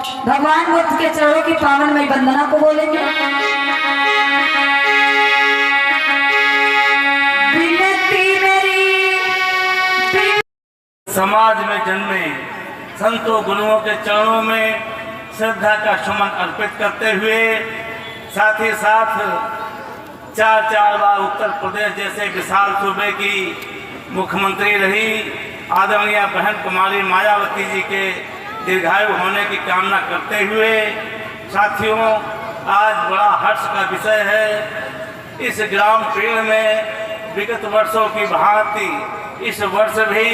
भगवान बुद्ध के चरणों की पावनमय वंदना को बोलेंगे। समाज में जन्मे संतों गुरुओं के चरणों में श्रद्धा का सुमन अर्पित करते हुए साथ ही साथ चार बार उत्तर प्रदेश जैसे विशाल सूबे की मुख्यमंत्री रही आदरणीय बहन कुमारी मायावती जी के दीर्घायु होने की कामना करते हुए साथियों, आज बड़ा हर्ष का विषय है। इस ग्राम पीड़ में विगत वर्षों की भांति इस वर्ष भी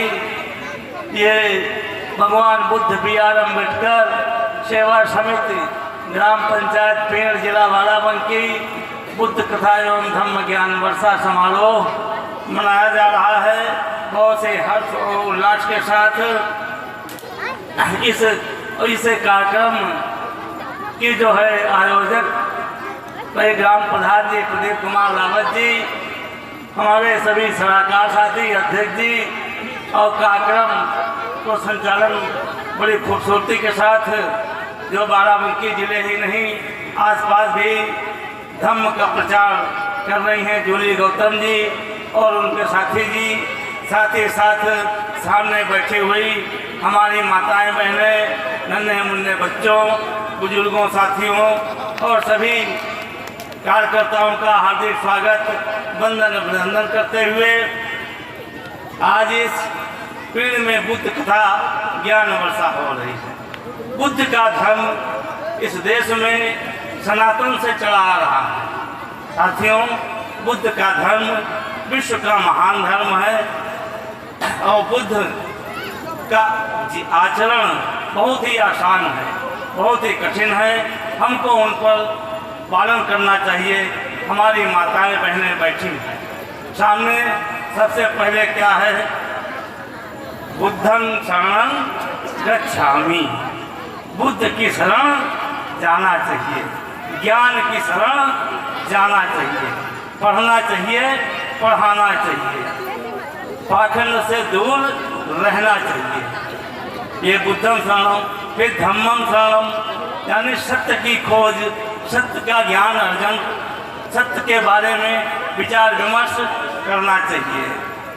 ये भगवान बुद्ध B.R. अम्बेडकर सेवा समिति ग्राम पंचायत पेड़ जिला बाराबंकी बुद्ध कथा एवं धम्म ज्ञान वर्षा समारोह मनाया जा रहा है। बहुत से हर्ष और उल्लास के साथ इस कार्यक्रम की जो है आयोजक भाई ग्राम प्रधान जी प्रदीप कुमार रावत जी, हमारे सभी सलाहकार साथी, अध्यक्ष जी और कार्यक्रम को संचालन बड़ी खूबसूरती के साथ जो बाराबंकी जिले ही नहीं आसपास भी धम्म का प्रचार कर रही हैं जूली गौतम जी और उनके साथी जी, साथ ही साथ सामने बैठी हुई हमारी माताएं बहनें, नन्हे मुन्ने बच्चों, बुजुर्गों, साथियों और सभी कार्यकर्ताओं का हार्दिक स्वागत वंदन अभिनंदन करते हुए आज इस पीड़ में बुद्ध कथा ज्ञान वर्षा हो रही है। बुद्ध का धर्म इस देश में सनातन से चला आ रहा है। साथियों, बुद्ध का धर्म विश्व का महान धर्म है और बुद्ध का आचरण बहुत ही आसान है, बहुत ही कठिन है। हमको उन पर पालन करना चाहिए। हमारी माताएं बहनें बैठी हैं सामने। सबसे पहले क्या है, बुद्धं शरणं गच्छामि, बुद्ध की शरण जाना चाहिए, ज्ञान की शरण जाना चाहिए, पढ़ना चाहिए, पढ़ाना चाहिए, पाखंड से दूर रहना चाहिए। ये बुद्धं शरणम, फिर धम्मं शरणम यानी सत्य की खोज, सत्य का ज्ञान अर्जन, सत्य के बारे में विचार विमर्श करना चाहिए।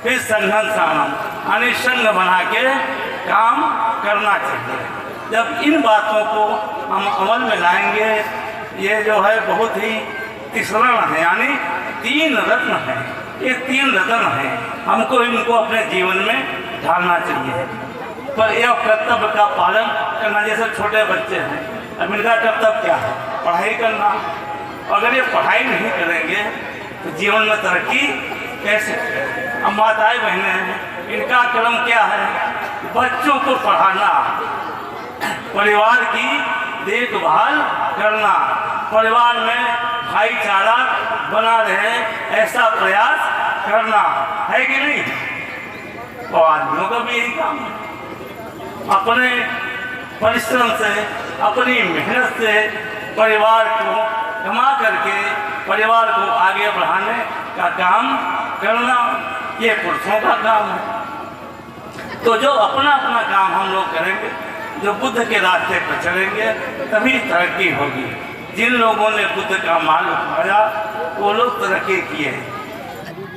फिर संघं शरणम यानी संघ बना के काम करना चाहिए। जब इन बातों को हम अमल में लाएंगे, ये जो है बहुत ही तिसरण है यानी 3 रत्न है। ये 3 रत्न है, हमको इनको अपने जीवन में ढालना चाहिए। पर यह कर्तव्य का पालन करना, जैसे छोटे बच्चे हैं, अब इनका कर्तव्य क्या है, पढ़ाई करना। अगर ये पढ़ाई नहीं करेंगे तो जीवन में तरक्की कैसे करें। अब माताएं बहनें हैं, इनका कर्म क्या है, बच्चों को पढ़ाना, परिवार की देखभाल करना, परिवार में भाईचारा बना रहे ऐसा प्रयास करना है कि नहीं। और आदमियों का भी यही काम है, अपने परिश्रम से, अपनी मेहनत से परिवार को कमा करके परिवार को आगे बढ़ाने का काम करना, ये पुरुषों का काम है। तो जो अपना अपना काम हम लोग करेंगे, जो बुद्ध के रास्ते पर चलेंगे, तभी तरक्की होगी। जिन लोगों ने बुद्ध का मार्ग उठाया वो लोग तरक्की किए।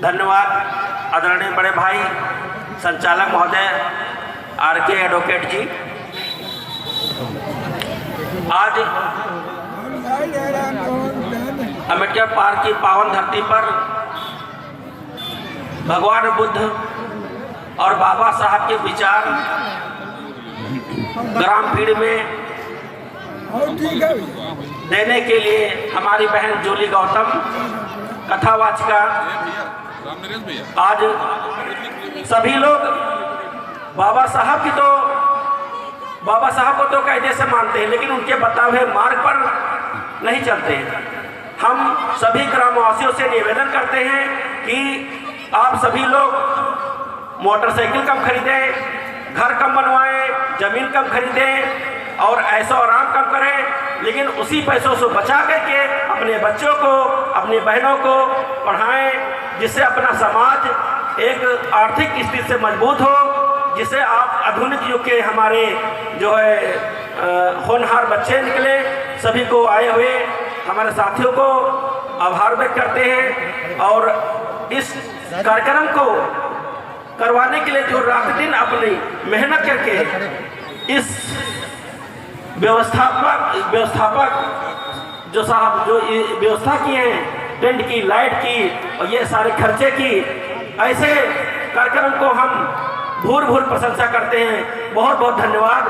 धन्यवाद आदरणीय बड़े भाई संचालक महोदय RK एडवोकेट जी। आज अम्बेडकर पार्क की पावन धरती पर भगवान बुद्ध और बाबा साहब के विचार ग्राम पीड़ में देने के लिए हमारी बहन जूली गौतम कथावाचिका, आज सभी लोग बाबा साहब को तो कायदे से मानते हैं, लेकिन उनके बताए हुए मार्ग पर नहीं चलते हैं। हम सभी ग्रामवासियों से निवेदन करते हैं कि आप सभी लोग मोटरसाइकिल कम खरीदें, घर कम बनवाएं, जमीन कम खरीदें और ऐसा आराम कम करें, लेकिन उसी पैसों से बचा करके अपने बच्चों को, अपनी बहनों को पढ़ाएं, जिससे अपना समाज एक आर्थिक स्थिति से मजबूत हो, जिसे आप आधुनिक युग के हमारे जो है होनहार बच्चे निकले। सभी को आए हुए हमारे साथियों को आभार व्यक्त करते हैं और इस कार्यक्रम को करवाने के लिए जो रात दिन अपनी मेहनत करके इस व्यवस्थापक जो साहब जो ये व्यवस्था किए हैं, टेंट की, लाइट की और ये सारे खर्चे की, ऐसे कार्यक्रम को हम भूर भूर प्रशंसा करते हैं। बहुत बहुत धन्यवाद।